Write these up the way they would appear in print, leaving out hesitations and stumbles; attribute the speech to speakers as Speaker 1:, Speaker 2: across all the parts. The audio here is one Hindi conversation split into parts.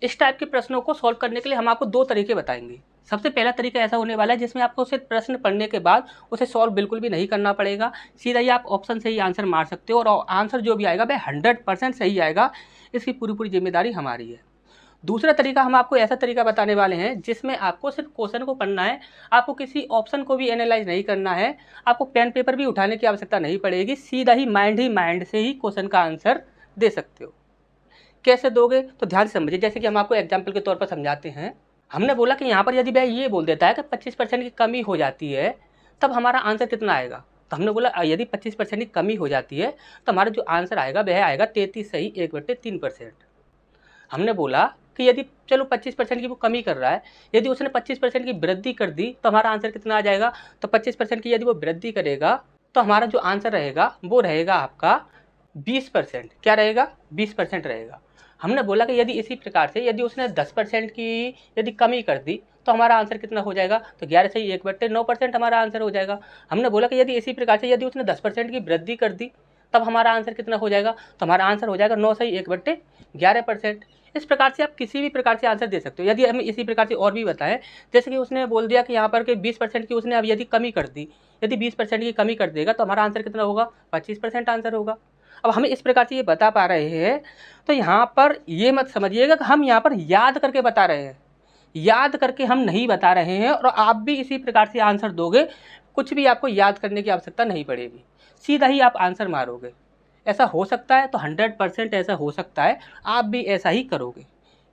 Speaker 1: इस टाइप के प्रश्नों को सॉल्व करने के लिए हम आपको दो तरीके बताएंगे। सबसे पहला तरीका ऐसा होने वाला है जिसमें आपको सिर्फ प्रश्न पढ़ने के बाद उसे सॉल्व बिल्कुल भी नहीं करना पड़ेगा, सीधा ही आप ऑप्शन से ही आंसर मार सकते हो और आंसर जो भी आएगा वह 100% सही आएगा, इसकी पूरी जिम्मेदारी हमारी है। दूसरा तरीका हम आपको ऐसा तरीका बताने वाले हैं जिसमें आपको सिर्फ क्वेश्चन को पढ़ना है, आपको किसी ऑप्शन को भी एनालाइज नहीं करना है, आपको पेन पेपर भी उठाने की आवश्यकता नहीं पड़ेगी, सीधा ही माइंड से ही क्वेश्चन का आंसर दे सकते हो। कैसे दोगे तो ध्यान से समझिए। जैसे कि हम आपको एग्जाम्पल के तौर पर समझाते हैं, हमने बोला कि यहाँ पर यदि वह ये बोल देता है कि 25% की कमी हो जाती है तब हमारा आंसर कितना आएगा, तो हमने बोला यदि 25% की कमी हो जाती है तो हमारा जो आंसर आएगा वह आएगा 33 सही 1/3%। हमने बोला कि यदि चलो 25% की वो कमी कर रहा है, यदि उसने 25% की वृद्धि कर दी तो हमारा आंसर कितना आ जाएगा, तो 25% की यदि वो वृद्धि करेगा तो हमारा जो आंसर रहेगा वो रहेगा आपका 20%। क्या रहेगा, 20% रहेगा। हमने बोला कि यदि इसी प्रकार से यदि उसने 10% की यदि कमी कर दी तो हमारा आंसर कितना हो जाएगा, तो 11 सही 1/9% हमारा आंसर हो जाएगा। हमने बोला कि यदि इसी प्रकार से यदि उसने 10% की वृद्धि कर दी तब हमारा आंसर कितना हो जाएगा, तो हमारा आंसर हो जाएगा 9 सही 1/11%। इस प्रकार से आप किसी भी प्रकार से आंसर दे सकते हो। यदि हम इसी प्रकार से और भी बताएं, जैसे कि उसने बोल दिया कि यहाँ पर कि 20% की उसने अब यदि कमी कर दी, यदि 20% की कमी कर देगा तो हमारा आंसर कितना होगा, 25% आंसर होगा। अब हमें इस प्रकार से ये बता पा रहे हैं, तो यहाँ पर ये मत समझिएगा कि हम यहाँ पर याद करके बता रहे हैं, याद करके हम नहीं बता रहे हैं और आप भी इसी प्रकार से आंसर दोगे, कुछ भी आपको याद करने की आवश्यकता नहीं पड़ेगी, सीधा ही आप आंसर मारोगे। ऐसा हो सकता है तो 100% ऐसा हो सकता है आप भी ऐसा ही करोगे।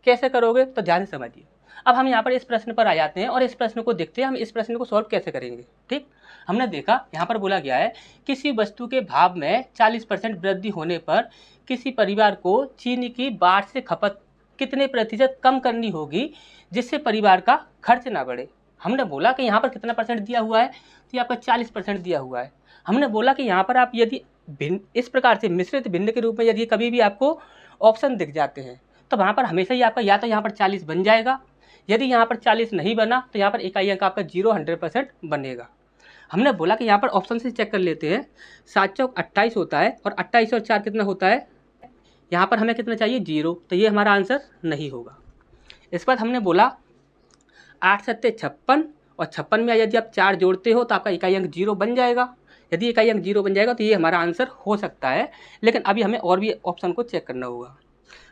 Speaker 1: कैसे करोगे तो ध्यान से समझिए। अब हम यहाँ पर इस प्रश्न पर आ जाते हैं और इस प्रश्न को देखते हैं हम इस प्रश्न को सॉल्व कैसे करेंगे। ठीक, हमने देखा यहाँ पर बोला गया है किसी वस्तु के भाव में 40% वृद्धि होने पर किसी परिवार को चीनी की वार्षिक खपत कितने प्रतिशत कम करनी होगी जिससे परिवार का खर्च ना बढ़े। हमने बोला कि यहाँ पर कितना परसेंट दिया हुआ है, तो ये आपका 40% दिया हुआ है। हमने बोला कि यहाँ पर आप यदि भिन्न इस प्रकार से मिश्रित भिन्न के रूप में यदि कभी भी आपको ऑप्शन दिख जाते हैं तो वहाँ पर हमेशा ही आपका या तो यहाँ पर 40 बन जाएगा, यदि यहाँ पर 40 नहीं बना तो यहाँ पर इकाई अंक आपका 100% बनेगा। हमने बोला कि यहाँ पर ऑप्शन से चेक कर लेते हैं, 7 चौक 28 होता है और 28 और 4 कितना होता है, यहाँ पर हमें कितना चाहिए 0, तो ये हमारा आंसर नहीं होगा। इसके बाद हमने बोला 8 सत्ते 56 और 56 में यदि आप 4 जोड़ते हो तो आपका इकाई अंक 0 बन जाएगा। यदि इकाई अंक 0 बन जाएगा तो ये हमारा आंसर हो सकता है, लेकिन अभी हमें और भी ऑप्शन को चेक करना होगा।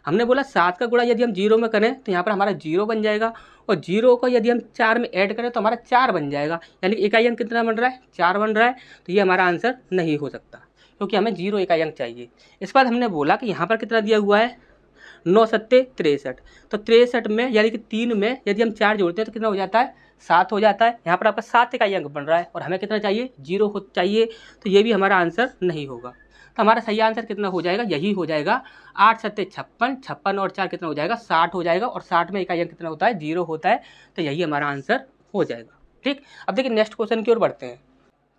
Speaker 1: हमने बोला 7 का गुणा यदि हम 0 में करें तो यहाँ पर हमारा 0 बन जाएगा और 0 को यदि हम 4 में ऐड करें तो हमारा 4 बन जाएगा, यानी इकाई अंक कितना बन रहा है, 4 बन रहा है, तो ये हमारा आंसर नहीं हो सकता क्योंकि हमें 0 इकाई अंक चाहिए। इसके बाद हमने बोला कि यहाँ पर कितना दिया हुआ है, 9 सत्ते 63, तो 63 में यानी कि 3 में यदि हम 4 जोड़ते हैं तो कितना हो जाता है, 7 हो जाता है। यहाँ पर आपका 7 इकाई अंक बन रहा है और हमें कितना चाहिए, 0 चाहिए, तो ये भी हमारा आंसर नहीं होगा। तो हमारा सही आंसर कितना हो जाएगा, यही हो जाएगा 8 सत्ते 56, 56 और 4 कितना हो जाएगा, 60 हो जाएगा और 60 में इकाई अंक कितना होता है, 0 होता है, तो यही हमारा आंसर हो जाएगा। ठीक, अब देखिए नेक्स्ट क्वेश्चन की ओर बढ़ते हैं।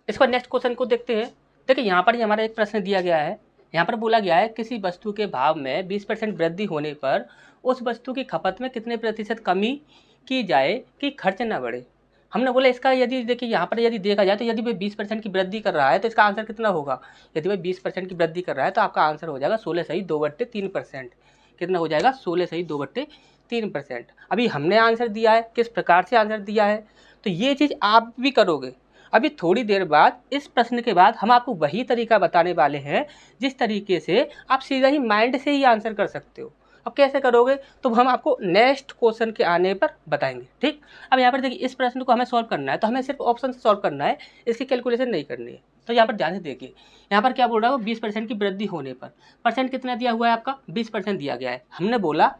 Speaker 1: इसको नेक्स्ट क्वेश्चन को देखते हैं। देखिए यहाँ पर हमारा एक प्रश्न दिया गया है, यहाँ पर बोला गया है किसी वस्तु के भाव में 20% वृद्धि होने पर उस वस्तु की खपत में कितने प्रतिशत कमी की जाए कि खर्च न बढ़े। हमने बोला इसका यदि देखिए यहाँ पर यदि देखा जाए तो यदि वह 20% की वृद्धि कर रहा है तो इसका आंसर कितना होगा, यदि वह 20% की वृद्धि कर रहा है तो आपका आंसर हो जाएगा 16 सही 2/3%। कितना हो जाएगा, 16 सही 2/3%। अभी हमने आंसर दिया है, किस प्रकार से आंसर दिया है, तो ये चीज़ आप भी करोगे। अभी थोड़ी देर बाद इस प्रश्न के बाद हम आपको वही तरीका बताने वाले हैं जिस तरीके से आप सीधा ही माइंड से ही आंसर कर सकते हो। अब कैसे करोगे तो हम आपको नेक्स्ट क्वेश्चन के आने पर बताएंगे। ठीक, अब यहाँ पर देखिए इस प्रश्न को हमें सॉल्व करना है तो हमें सिर्फ ऑप्शन से सॉल्व करना है, इसकी कैलकुलेशन नहीं करनी है। तो यहाँ पर ध्यान से देखिए, यहाँ पर क्या बोल रहा है वो 20% की वृद्धि होने पर, परसेंट कितना दिया हुआ है आपका, 20% दिया गया है। हमने बोला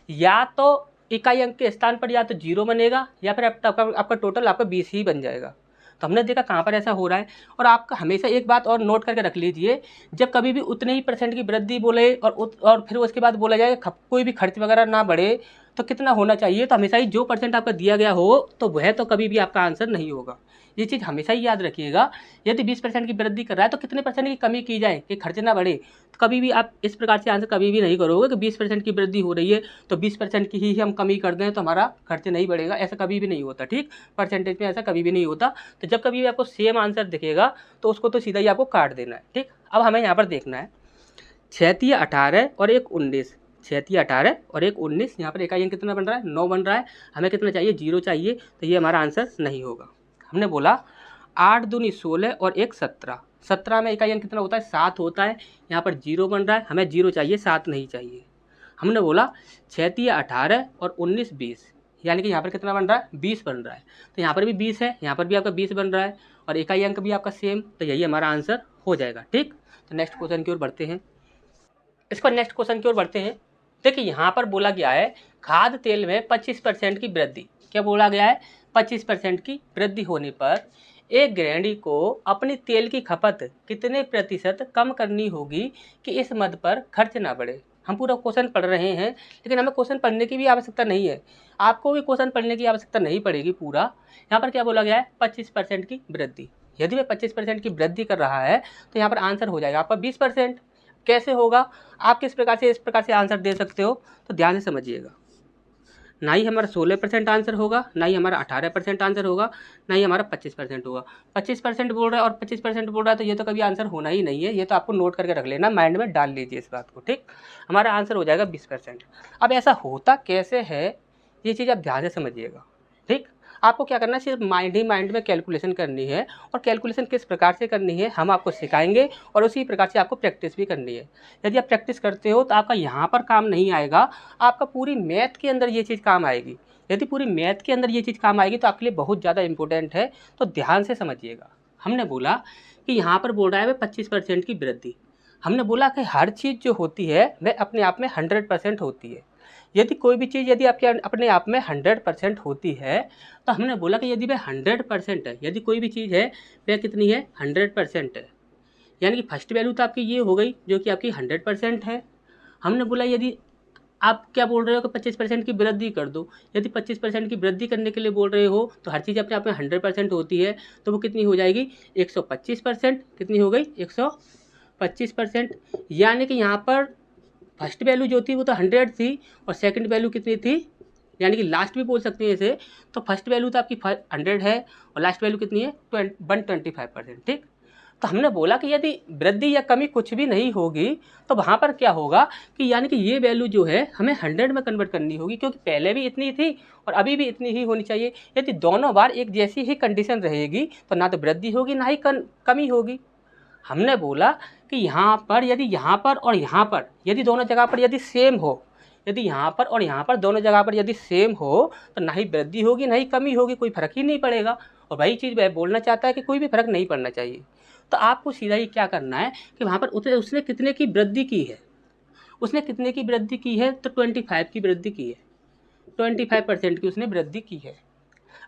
Speaker 1: या तो इकाई अंक के स्थान पर या तो 0 बनेगा या फिर आपका टोटल आपका 20 ही बन जाएगा। तो हमने देखा कहाँ पर ऐसा हो रहा है। और आपका हमेशा एक बात और नोट करके रख लीजिए, जब कभी भी उतने ही परसेंट की वृद्धि बोले और फिर उसके बाद बोला जाए कोई भी खर्च वगैरह ना बढ़े तो कितना होना चाहिए, तो हमेशा ही जो परसेंट आपका दिया गया हो तो वह तो कभी भी आपका आंसर नहीं होगा। ये चीज़ हमेशा ही याद रखिएगा। यदि 20% की वृद्धि कर रहा है तो कितने परसेंट की कमी की जाए कि खर्च ना बढ़े, तो कभी भी आप इस प्रकार से आंसर कभी भी नहीं करोगे कि 20% की वृद्धि हो रही है तो 20% की ही हम कमी कर दें तो हमारा खर्च नहीं बढ़ेगा, ऐसा कभी भी नहीं होता। ठीक, परसेंटेज में ऐसा कभी भी नहीं होता। तो जब कभी भी आपको सेम आंसर दिखेगा तो उसको तो सीधा ही आपको काट देना है। ठीक, अब हमें यहाँ पर देखना है 6 × 18 और 1 × 19, 36 18 और एक 19, यहाँ पर इकाई अंक कितना बन रहा है 9 बन रहा है, हमें कितना चाहिए 0 चाहिए, तो ये हमारा आंसर नहीं होगा। हमने बोला 8 दूनी 16 और एक 17, 17 में इकाई अंक कितना होता है 7 होता है, यहाँ पर 0 बन रहा है, हमें 0 चाहिए 7 नहीं चाहिए। हमने बोला 36 18 और 19 20, यानी कि यहाँ पर कितना बन रहा है 20 बन रहा है, तो यहाँ पर भी 20 है, यहाँ पर भी आपका 20 बन रहा है और इकाई अंक भी आपका सेम, तो यही हमारा आंसर हो जाएगा। ठीक, तो नेक्स्ट क्वेश्चन की ओर बढ़ते हैं। इसको नेक्स्ट क्वेश्चन की ओर बढ़ते हैं। देखिए यहाँ पर बोला गया है खाद्य तेल में 25% की वृद्धि, क्या बोला गया है 25% की वृद्धि होने पर एक गृहिणी को अपनी तेल की खपत कितने प्रतिशत कम करनी होगी कि इस मद पर खर्च ना बढ़े। हम पूरा क्वेश्चन पढ़ रहे हैं, लेकिन हमें क्वेश्चन पढ़ने की भी आवश्यकता नहीं है, आपको भी क्वेश्चन पढ़ने की आवश्यकता नहीं पड़ेगी पूरा। यहाँ पर क्या बोला गया है 25% की वृद्धि, यदि वह 25% की वृद्धि कर रहा है तो यहाँ पर आंसर हो जाएगा आपका 20%। कैसे होगा, आप किस प्रकार से इस प्रकार से आंसर दे सकते हो, तो ध्यान से समझिएगा। ना ही हमारा 16% आंसर होगा, ना ही हमारा 18% आंसर होगा, ना ही हमारा 25% होगा। 25% बोल रहा है और 25% बोल रहा है, तो ये तो कभी आंसर होना ही नहीं है, ये तो आपको नोट करके रख लेना, माइंड में डाल लीजिए इस बात को। ठीक, हमारा आंसर हो जाएगा 20%। अब ऐसा होता कैसे है, ये चीज़ आप ध्यान से समझिएगा। ठीक, आपको क्या करना है, सिर्फ माइंड ही माइंड में कैलकुलेशन करनी है, और कैलकुलेशन किस प्रकार से करनी है हम आपको सिखाएंगे, और उसी प्रकार से आपको प्रैक्टिस भी करनी है। यदि आप प्रैक्टिस करते हो तो आपका यहाँ पर काम नहीं आएगा, आपका पूरी मैथ के अंदर ये चीज़ काम आएगी। यदि पूरी मैथ के अंदर ये चीज़ काम आएगी तो आपके लिए बहुत ज़्यादा इंपॉर्टेंट है, तो ध्यान से समझिएगा। हमने बोला कि यहाँ पर बोल रहा है वह 25% की वृद्धि। हमने बोला कि हर चीज़ जो होती है वह अपने आप में 100% होती है। यदि कोई भी चीज़ यदि आपके अपने आप में 100% होती है, तो हमने बोला कि यदि वह 100% है, यदि कोई भी चीज़ है वह कितनी है 100% है, यानी कि फर्स्ट वैल्यू तो आपकी ये हो गई जो कि आपकी 100% है। हमने बोला यदि आप क्या बोल रहे हो कि 25% की वृद्धि कर दो, यदि 25% की वृद्धि करने के लिए बोल रहे हो तो हर चीज़ अपने आप में 100% होती है, तो वो कितनी हो जाएगी 125%। कितनी हो गई 125%, यानी कि यहाँ पर फर्स्ट वैल्यू जो थी वो तो 100 थी और सेकंड वैल्यू कितनी थी, यानी कि लास्ट भी बोल सकते हैं इसे, तो फर्स्ट वैल्यू तो आपकी 100 है और लास्ट वैल्यू कितनी है 125%। ठीक, तो हमने बोला कि यदि वृद्धि या कमी कुछ भी नहीं होगी तो वहाँ पर क्या होगा कि यानी कि ये वैल्यू जो है हमें 100 में कन्वर्ट करनी होगी, क्योंकि पहले भी इतनी थी और अभी भी इतनी ही होनी चाहिए। यदि दोनों बार एक जैसी ही कंडीशन रहेगी तो ना तो वृद्धि होगी ना ही कमी होगी। हमने बोला कि यहाँ पर यदि यहाँ पर और यहाँ पर यदि दोनों जगह पर यदि सेम हो, यदि यहाँ पर और यहाँ पर दोनों जगह पर यदि सेम हो तो ना ही वृद्धि होगी ना ही कमी होगी, कोई फर्क ही नहीं पड़ेगा। और वही चीज़ वह बोलना चाहता है कि कोई भी फर्क नहीं पड़ना चाहिए। तो आपको सीधा ही क्या करना है कि वहाँ पर उसने कितने की वृद्धि की है, उसने कितने की वृद्धि की है, तो 25 की वृद्धि की है, 25% की उसने वृद्धि की है।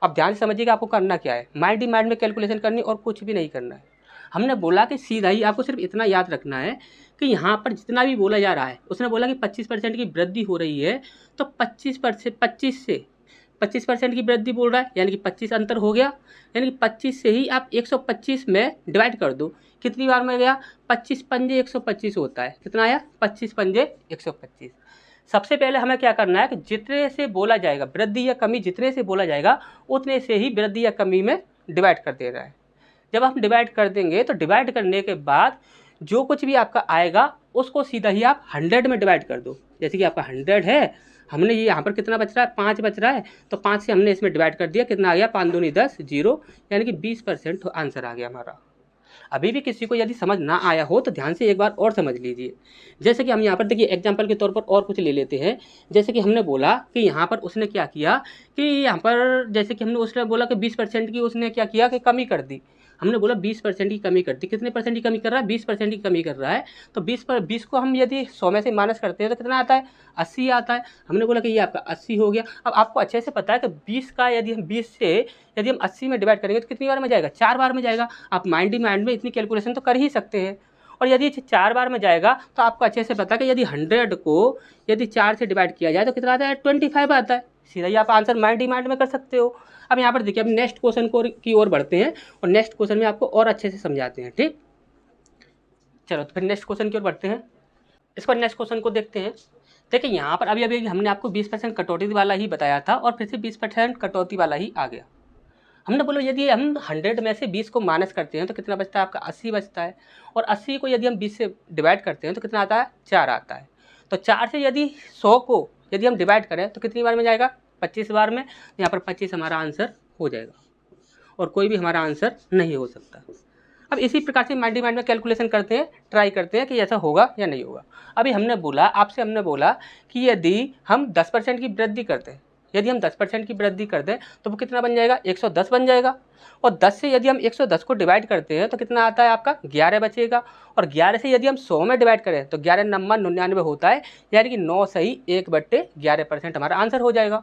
Speaker 1: अब ध्यान से समझिएगा आपको करना क्या है, माइंड ही माइंड में कैलकुलेशन करनी और कुछ भी नहीं करना है। हमने बोला कि सीधा ही आपको सिर्फ इतना याद रखना है कि यहाँ पर जितना भी बोला जा रहा है, उसने बोला कि 25% की वृद्धि हो रही है, तो 25% की वृद्धि बोल रहा है, यानी कि 25 अंतर हो गया, यानी कि 25 से ही आप 125 में डिवाइड कर दो। कितनी बार में गया 25 पंजे 125 होता है, कितना आया 25 पंजे 125। सबसे पहले हमें क्या करना है कि जितने से बोला जाएगा वृद्धि या कमी, जितने से बोला जाएगा उतने से ही वृद्धि या कमी में डिवाइड कर देना है। जब हम डिवाइड कर देंगे तो डिवाइड करने के बाद जो कुछ भी आपका आएगा उसको सीधा ही आप 100 में डिवाइड कर दो। जैसे कि आपका 100 है, हमने ये यहाँ पर कितना बच रहा है 5 बच रहा है, तो 5 से हमने इसमें डिवाइड कर दिया, कितना आ गया 5 दूनी 10 0, यानी कि 20% आंसर आ गया हमारा। अभी भी किसी को यदि समझ ना आया हो तो ध्यान से एक बार और समझ लीजिए। जैसे कि हम यहाँ पर देखिए एग्जाम्पल के तौर पर और कुछ ले लेते हैं। जैसे कि हमने बोला कि यहाँ पर उसने क्या किया कि यहाँ पर जैसे कि हमने उसने बोला कि 20% की उसने क्या किया कि कमी कर दी। हमने बोला 20% की कमी कर दी, कितने परसेंट की कमी कर रहा है 20% की कमी कर रहा है, तो 20 को हम यदि 100 में से माइनस करते हैं तो कितना आता है 80 आता है। हमने बोला कि ये आपका 80 हो गया। अब आपको अच्छे से पता है कि 20 का यदि हम 20 से यदि हम 80 में डिवाइड करेंगे तो कितनी बार में जाएगा 4 बार में जाएगा। आप माइंड ही माइंड में इतनी कैलकुलेशन तो कर ही सकते हैं। और यदि 4 बार में जाएगा तो आपको अच्छे से पता है कि यदि 100 को यदि 4 से डिवाइड किया जाए तो कितना आता है 25 आता है। सीधा ही आप आंसर माइंड ही माइंड में कर सकते हो। अब यहाँ पर देखिए अब नेक्स्ट क्वेश्चन की ओर बढ़ते हैं और नेक्स्ट क्वेश्चन में आपको और अच्छे से समझाते हैं। ठीक, चलो तो फिर नेक्स्ट क्वेश्चन की ओर बढ़ते हैं। इसको नेक्स्ट क्वेश्चन को देखते हैं। देखिए यहाँ पर अभी हमने आपको 20% कटौती वाला ही बताया था और फिर से 20% कटौती वाला ही आ गया। हमने बोलो यदि हम 100 में से 20 को माइनस करते हैं तो कितना बचता है आपका 80 बचता है, और 80 को यदि हम 20 से डिवाइड करते हैं तो कितना आता है 4 आता है। तो 4 से यदि 100 को यदि हम डिवाइड करें तो कितनी बार में जाएगा, 25 बार में। यहाँ पर 25 हमारा आंसर हो जाएगा और कोई भी हमारा आंसर नहीं हो सकता। अब इसी प्रकार से माइंड में कैलकुलेशन करते हैं, ट्राई करते हैं कि ऐसा होगा या नहीं होगा। अभी हमने बोला आपसे, हमने बोला कि यदि हम 10% की वृद्धि करते हैं, यदि हम 10% की वृद्धि कर दें तो वो कितना बन जाएगा, 110 बन जाएगा। और 10 से यदि हम 110 को डिवाइड करते हैं तो कितना आता है आपका, 11 बचेगा। और 11 से यदि हम 100 में डिवाइड करें तो 11 नंबर 99 होता है, यानी कि 9 सही 1/11% हमारा आंसर हो जाएगा।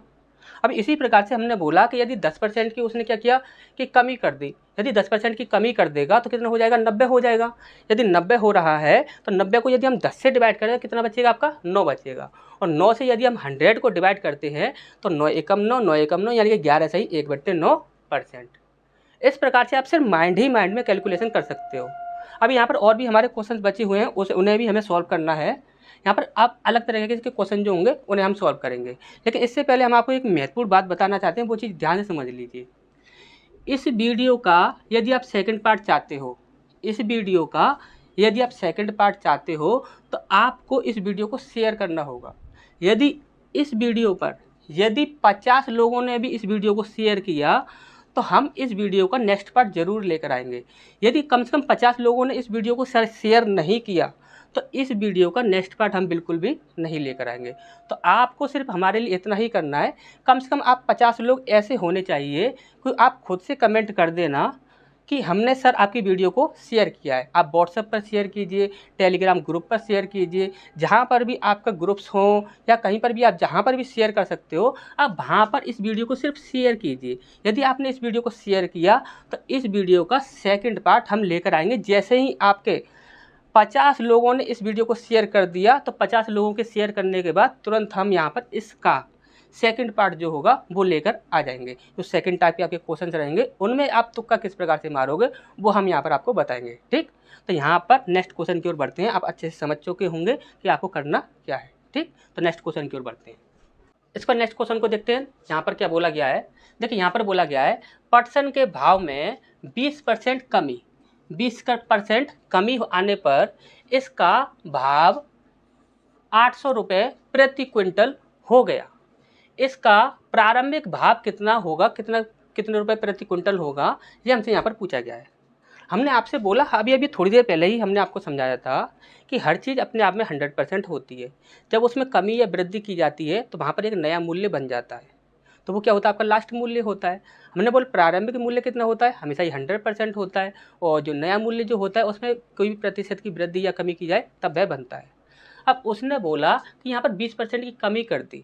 Speaker 1: अब इसी प्रकार से हमने बोला कि यदि 10% की उसने क्या किया कि कमी कर दी, यदि 10% की कमी कर देगा तो कितना हो जाएगा, 90 हो जाएगा। यदि 90 हो रहा है तो 90 को यदि हम 10 से डिवाइड करें तो कितना बचेगा आपका, 9 बचेगा। और 9 से यदि हम 100 को डिवाइड करते हैं तो 9 एकम 9, 9 एकम 9, यानी कि 11 सही 1/9%। इस प्रकार से आप सिर्फ माइंड में कैलकुलेशन कर सकते हो। अब यहाँ पर और भी हमारे क्वेश्चन बचे हुए हैं, उन्हें भी हमें सॉल्व करना है। यहाँ पर आप अलग तरीके के क्वेश्चन जो होंगे उन्हें हम सॉल्व करेंगे, लेकिन इससे पहले हम आपको एक महत्वपूर्ण बात बताना चाहते हैं, वो चीज़ ध्यान से समझ लीजिए। इस वीडियो का यदि आप सेकंड पार्ट चाहते हो, इस वीडियो का यदि आप सेकंड पार्ट चाहते हो तो आपको इस वीडियो को शेयर करना होगा। यदि इस वीडियो पर यदि 50 लोगों ने भी इस वीडियो को शेयर किया तो हम इस वीडियो का नेक्स्ट पार्ट जरूर लेकर आएंगे। यदि कम से कम 50 लोगों ने इस वीडियो को शेयर नहीं किया तो इस वीडियो का नेक्स्ट पार्ट हम बिल्कुल भी नहीं लेकर आएंगे। तो आपको सिर्फ हमारे लिए इतना ही करना है, कम से कम आप 50 लोग ऐसे होने चाहिए कि आप खुद से कमेंट कर देना कि हमने सर आपकी वीडियो को शेयर किया है। आप व्हाट्सएप पर शेयर कीजिए, टेलीग्राम ग्रुप पर शेयर कीजिए, जहाँ पर भी आपका ग्रुप्स हों या कहीं पर भी आप जहाँ पर भी शेयर कर सकते हो, आप वहाँ पर इस वीडियो को सिर्फ शेयर कीजिए। यदि आपने इस वीडियो को शेयर किया तो इस वीडियो का सेकंड पार्ट हम लेकर आएंगे। जैसे ही आपके 50 लोगों ने इस वीडियो को शेयर कर दिया तो 50 लोगों के शेयर करने के बाद तुरंत हम यहाँ पर इसका सेकंड पार्ट जो होगा वो लेकर आ जाएंगे। जो सेकंड टाइप के आपके क्वेश्चन रहेंगे उनमें आप तुक्का किस प्रकार से मारोगे वो हम यहाँ पर आपको बताएंगे। ठीक, तो यहाँ पर नेक्स्ट क्वेश्चन की ओर बढ़ते हैं। आप अच्छे से समझ चुके होंगे कि आपको करना क्या है। ठीक, तो नेक्स्ट क्वेश्चन की ओर बढ़ते हैं। इसका नेक्स्ट क्वेश्चन को देखते हैं। यहाँ पर क्या बोला गया है, देखिए यहाँ पर बोला गया है पटसन के भाव में 20% कमी, 20% कमी आने पर इसका भाव 800 रुपये प्रति क्विंटल हो गया। इसका प्रारंभिक भाव कितना होगा, कितने रुपए प्रति क्विंटल होगा, ये हमसे यहाँ पर पूछा गया है। हमने आपसे बोला अभी थोड़ी देर पहले ही हमने आपको समझाया था कि हर चीज़ अपने आप में 100% होती है। जब उसमें कमी या वृद्धि की जाती है तो वहाँ पर एक नया मूल्य बन जाता है, तो वो क्या होता है, आपका लास्ट मूल्य होता है। हमने बोला प्रारंभिक मूल्य कितना होता है, हमेशा ही 100% होता है, और जो नया मूल्य जो होता है उसमें कोई भी प्रतिशत की वृद्धि या कमी की जाए तब वह बनता है। अब उसने बोला कि यहाँ पर 20% की कमी कर दी,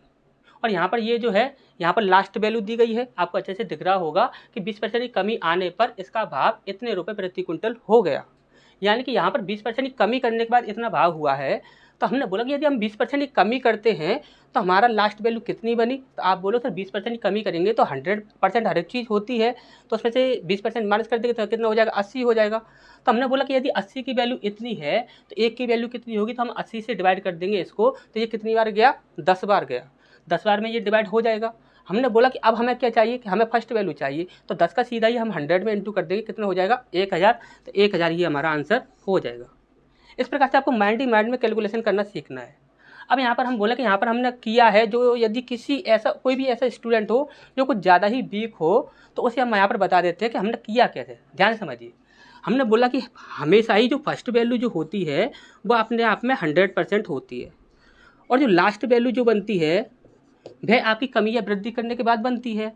Speaker 1: और यहाँ पर ये जो है यहाँ पर लास्ट वैल्यू दी गई है, आपको अच्छे से दिख रहा होगा कि 20% की कमी आने पर इसका भाव इतने रुपए प्रति क्विंटल हो गया। यानी कि यहाँ पर 20% की कमी करने के बाद इतना भाव हुआ है। तो हमने बोला कि यदि हम 20% की कमी करते हैं तो हमारा लास्ट वैल्यू कितनी बनी, तो आप बोलो सर 20% की कमी करेंगे तो 100% हर एक चीज़ होती है, तो उसमें से 20% माइनस कर देंगे तो कितना हो जाएगा, 80 हो जाएगा। तो हमने बोला कि यदि 80 की वैल्यू इतनी है तो एक की वैल्यू कितनी होगी, तो हम 80 से डिवाइड कर देंगे इसको, तो ये कितनी बार गया, 10 बार गया, 10 बार में ये डिवाइड हो जाएगा। हमने बोला कि अब हमें क्या चाहिए, कि हमें फर्स्ट वैल्यू चाहिए, तो 10 का सीधा ही हम 100 में इंटू कर देंगे, कितना हो जाएगा, 1000, तो 1000 ये हमारा आंसर हो जाएगा। इस प्रकार से आपको माइंड में कैलकुलेशन करना सीखना है। अब यहाँ पर हम बोले कि यहाँ पर हमने किया है, जो यदि कोई भी ऐसा स्टूडेंट हो जो कुछ ज़्यादा ही वीक हो तो उसे हम यहाँ पर बता देते हैं कि हमने किया कैसे। ध्यान समझिए, हमने बोला कि हमेशा ही जो फर्स्ट वैल्यू जो होती है वो अपने आप में 100% होती है, और जो लास्ट वैल्यू जो बनती है वह आपकी कमी या वृद्धि करने के बाद बनती है।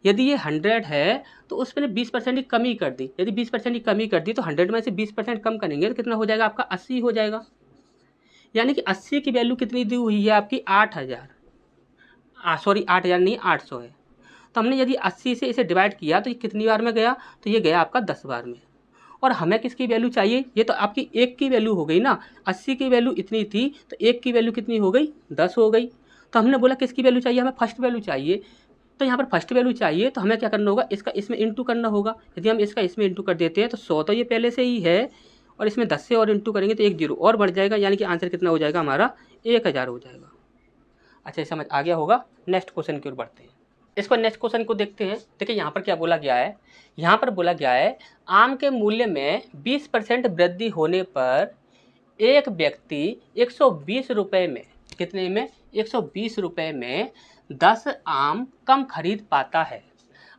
Speaker 1: यदि ये 100 है तो उसमें 20% की कमी कर दी, यदि 20% की कमी कर दी तो 100 में से 20% कम करेंगे तो कितना हो जाएगा, आपका 80 हो जाएगा। यानी कि 80 की वैल्यू कितनी दी हुई है आपकी, 8000, 8000 नहीं 800 है। तो हमने यदि 80 से इसे डिवाइड किया तो ये कितनी बार में गया, तो ये गया आपका 10 बार में। और हमें किसकी वैल्यू चाहिए, ये तो आपकी एक की वैल्यू हो गई ना, 80 की वैल्यू इतनी थी तो एक की वैल्यू कितनी हो गई, 10 हो गई। तो हमने बोला किसकी वैल्यू चाहिए, हमें फर्स्ट वैल्यू चाहिए। तो यहाँ पर फर्स्ट वैल्यू चाहिए तो हमें क्या करना होगा, इसका इसमें इंटू करना होगा। यदि हम इसका इसमें इंटू कर देते हैं तो 100 तो ये पहले से ही है, और इसमें 10 से और इंटू करेंगे तो 1 0 और बढ़ जाएगा, यानी कि आंसर कितना हो जाएगा हमारा, 1000 हो जाएगा। अच्छा, समझ आ गया होगा। नेक्स्ट क्वेश्चन की ओर बढ़ते हैं। इसको नेक्स्ट क्वेश्चन को देखते हैं। देखिए यहाँ पर क्या बोला गया है, यहाँ पर बोला गया है आम के मूल्य में 20% वृद्धि होने पर एक व्यक्ति 120 रुपये में कितने में? 120 रुपये में 10 आम कम खरीद पाता है।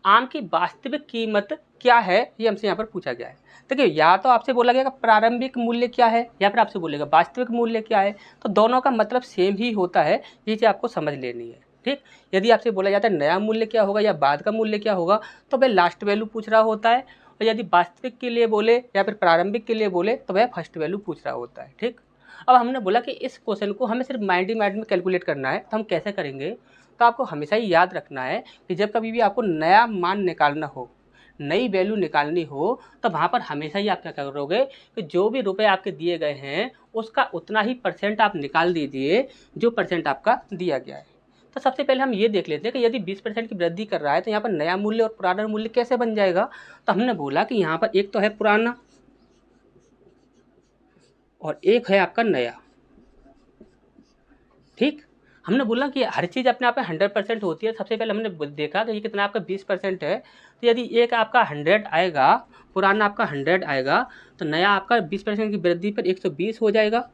Speaker 1: आम की वास्तविक कीमत क्या है, ये हमसे यहाँ पर पूछा गया है। देखिए, या तो आपसे बोला गया प्रारंभिक मूल्य क्या है, या फिर आपसे बोलेगा वास्तविक मूल्य क्या है। तो दोनों का मतलब सेम ही होता है, ये चीज़ आपको समझ लेनी है। ठीक, यदि आपसे बोला जाता है नया मूल्य क्या होगा या बाद का मूल्य क्या होगा, तो वह लास्ट वैल्यू पूछ रहा होता है। और यदि वास्तविक के लिए बोले या फिर प्रारंभिक के लिए बोले तो वह फर्स्ट वैल्यू पूछ रहा होता है। ठीक, अब हमने बोला कि इस क्वेश्चन को हमें सिर्फ माइंड में कैलकुलेट करना है, तो हम कैसे करेंगे? तो आपको हमेशा ही याद रखना है कि जब कभी भी आपको नया मान निकालना हो, नई वैल्यू निकालनी हो, तो वहाँ पर हमेशा ही आप क्या करोगे कि जो भी रुपए आपके दिए गए हैं उसका उतना ही परसेंट आप निकाल दीजिए जो परसेंट आपका दिया गया है। तो सबसे पहले हम ये देख लेते हैं कि यदि 20% की वृद्धि कर रहा है तो यहाँ पर नया मूल्य और पुराना मूल्य कैसे बन जाएगा। तो हमने बोला कि यहाँ पर एक तो है पुराना और एक है आपका नया। ठीक, हमने बोला कि हर चीज़ अपने आप में 100% होती है। सबसे पहले हमने देखा कि ये कितना आपका 20% है, तो यदि एक आपका 100 आएगा, पुराना आपका 100 आएगा, तो नया आपका 20% की वृद्धि पर 120 हो जाएगा।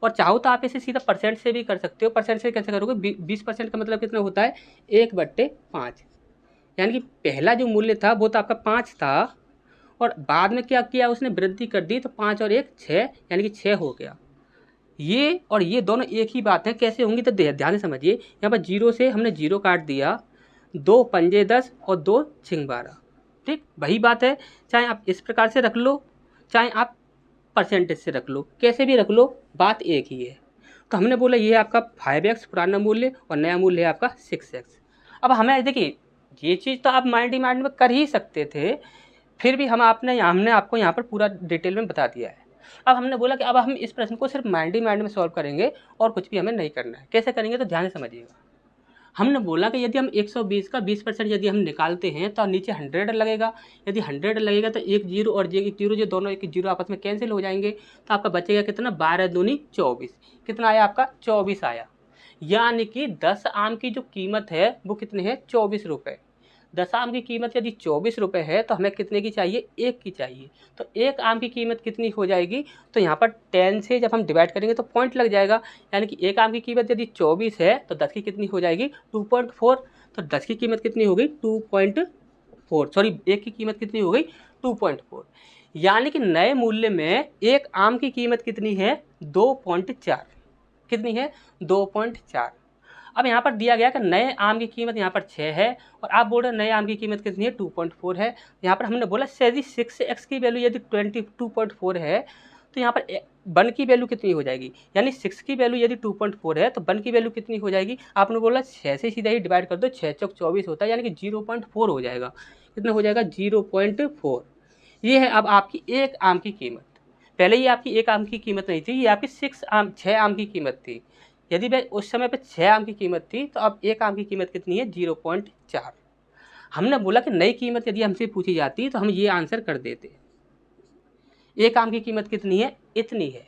Speaker 1: और चाहो तो आप इसे सीधा परसेंट से भी कर सकते हो। परसेंट से कैसे करोगे? 20% का मतलब कितना होता है? 1/5। यानी कि पहला जो मूल्य था वो तो आपका 5 था, और बाद में क्या किया उसने? वृद्धि कर दी, तो 5 और 1 6, यानी कि 6 हो गया। ये और ये दोनों एक ही बात है। कैसे होंगी? तो ध्यान से समझिए। यहाँ पर 0 से हमने 0 काट दिया, 2 पंजे 10 और 2 छिंग 12। ठीक, वही बात है। चाहे आप इस प्रकार से रख लो, चाहे आप परसेंटेज से रख लो, कैसे भी रख लो, बात एक ही है। तो हमने बोला ये आपका 5x पुराना मूल्य और नया मूल्य है आपका 6x। अब हमें देखिए, ये चीज़ तो आप माइंड में कर ही सकते थे, फिर भी हमने आपको यहाँ पर पूरा डिटेल में बता दिया है। अब हमने बोला कि अब हम इस प्रश्न को सिर्फ माइंड में सॉल्व करेंगे और कुछ भी हमें नहीं करना है। कैसे करेंगे? तो ध्यान से समझिएगा। हमने बोला कि यदि हम 120 का 20% यदि हम निकालते हैं तो नीचे 100 लगेगा। यदि 100 लगेगा तो एक जीरो और एक जीरो, जो दोनों एक जीरो आपस में कैंसिल हो जाएंगे, तो आपका बचेगा कितना? 12 दूनी 24। कितना आया आपका? 24 आया। यानी कि 10 आम की जो कीमत है वो कितने है? 24 रुपये। 10 आम की कीमत यदि 24 रुपये है तो हमें कितने की चाहिए? एक की चाहिए। तो एक आम की कीमत कितनी हो जाएगी? तो यहाँ पर 10 से जब हम डिवाइड करेंगे तो पॉइंट लग जाएगा। यानी कि एक आम की कीमत यदि 24 है तो 10 की कितनी हो जाएगी? 2.4। तो 10 की कीमत कितनी हो गई? 2.4। सॉरी, एक की कीमत कितनी हो गई? 2.4। यानी कि नए मूल्य में एक आम की कीमत कितनी है? 2.4। कितनी है? 2.4। अब यहाँ पर दिया गया कि नए आम की कीमत यहाँ पर 6 है, और आप बोल रहे हैं नए आम की कीमत कितनी है? 2.4 है। यहाँ पर हमने बोला यदि 6x की वैल्यू यदि 22.4 है तो यहाँ पर 1 की वैल्यू कितनी हो जाएगी? यानी 6 की वैल्यू यदि 2.4 है तो 1 की वैल्यू कितनी हो जाएगी? आपने बोला 6 से सीधा ही डिवाइड कर दो, 6 चौक 24 होता है, यानी कि 0.4 हो जाएगा। कितना हो जाएगा? 0.4। ये है अब आपकी एक आम की कीमत। पहले ये आपकी एक आम की कीमत नहीं थी, ये आपकी 6 आम की कीमत थी। यदि वह उस समय पे 6 आम की कीमत थी तो अब एक आम की कीमत कितनी है? 0.4। हमने बोला कि नई कीमत यदि हमसे पूछी जाती तो हम ये आंसर कर देते। एक आम की कीमत कितनी है? इतनी है।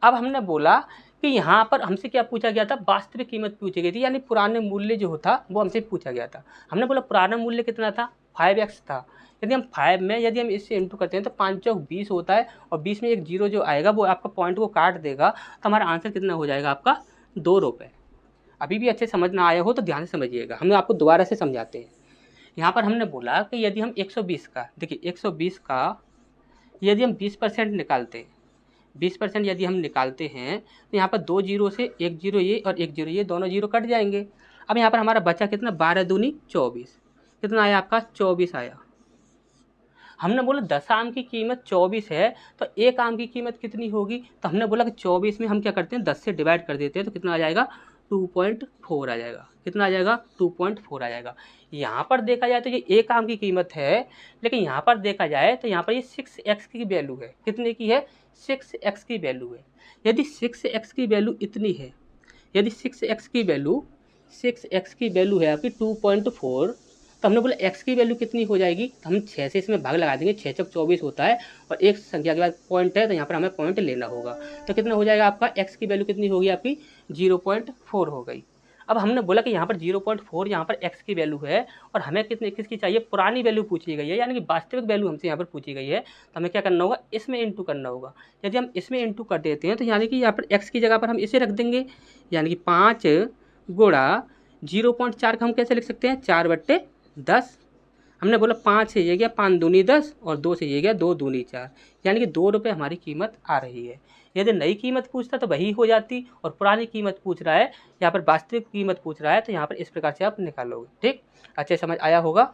Speaker 1: अब हमने बोला कि यहाँ पर हमसे क्या पूछा गया था? वास्तविक कीमत पूछी गई थी, यानी पुराने मूल्य जो था वो हमसे पूछा गया था। हमने बोला पुराना मूल्य कितना था? 5x था। यदि हम 5 में यदि हम इससे इंटू करते हैं तो 5 चौक 20 होता है, और 20 में एक जीरो जो आएगा वो आपका पॉइंट को काट देगा, तो हमारा आंसर कितना हो जाएगा? आपका 2 रुपये। अभी भी अच्छे समझ ना आया हो तो ध्यान से समझिएगा, हम आपको दोबारा से समझाते हैं। यहाँ पर हमने बोला कि यदि हम 120 का, देखिए 120 का यदि हम 20% निकालते हैं, 20% यदि हम निकालते हैं तो यहाँ पर 2 जीरो से एक जीरो ये और एक जीरो ये, दोनों जीरो कट जाएंगे। अब यहाँ पर हमारा बचा कितना? 12 दूनी 24। कितना आया आपका? 24 आया। हमने बोला 10 आम की कीमत 24 है तो एक आम की कीमत कितनी होगी? तो हमने बोला कि 24 में हम क्या करते हैं? 10 से डिवाइड कर देते हैं, तो कितना आ जाएगा? 2.4 आ जाएगा। कितना आ जाएगा? 2.4 आ जाएगा। यहाँ पर देखा जाए तो ये एक आम की कीमत है, लेकिन यहाँ पर देखा जाए तो यहाँ पर ये 6x की वैल्यू है। कितने की है? 6x की वैल्यू है। यदि 6x की वैल्यू इतनी है, यदि 6x की वैल्यू है आपकी 2.4, तो हमने बोला x की वैल्यू कितनी हो जाएगी? तो हम 6 से इसमें भाग लगा देंगे, 6 चौक 24 होता है, और एक संख्या के बाद पॉइंट है तो यहाँ पर हमें पॉइंट लेना होगा। तो कितना हो जाएगा आपका? x की वैल्यू कितनी होगी आपकी? 0.4 हो गई। अब हमने बोला कि यहाँ पर 0.4 यहाँ पर x की वैल्यू है और हमें किसकी चाहिए, पुरानी वैल्यू पूछी गई है, यानी कि वास्तविक वैल्यू हमसे यहाँ पर पूछी गई है। तो हमें क्या करना होगा, इसमें इंटू करना होगा। यदि हम इसमें इंटू कर देते हैं तो यानी कि यहाँ पर x की जगह पर हम इसे रख देंगे, यानी कि 5 गुणा 0.4 का हम कैसे लिख सकते हैं, 4/10। हमने बोला 5 से ये गया 5 दूनी 10 और 2 से ये गया 2 दूनी 4, यानी कि 2 रुपये हमारी कीमत आ रही है। यदि नई कीमत पूछता तो वही हो जाती, और पुरानी कीमत पूछ रहा है, यहाँ पर वास्तविक कीमत पूछ रहा है, तो यहाँ पर इस प्रकार से आप निकालोगे। ठीक, अच्छे समझ आया होगा।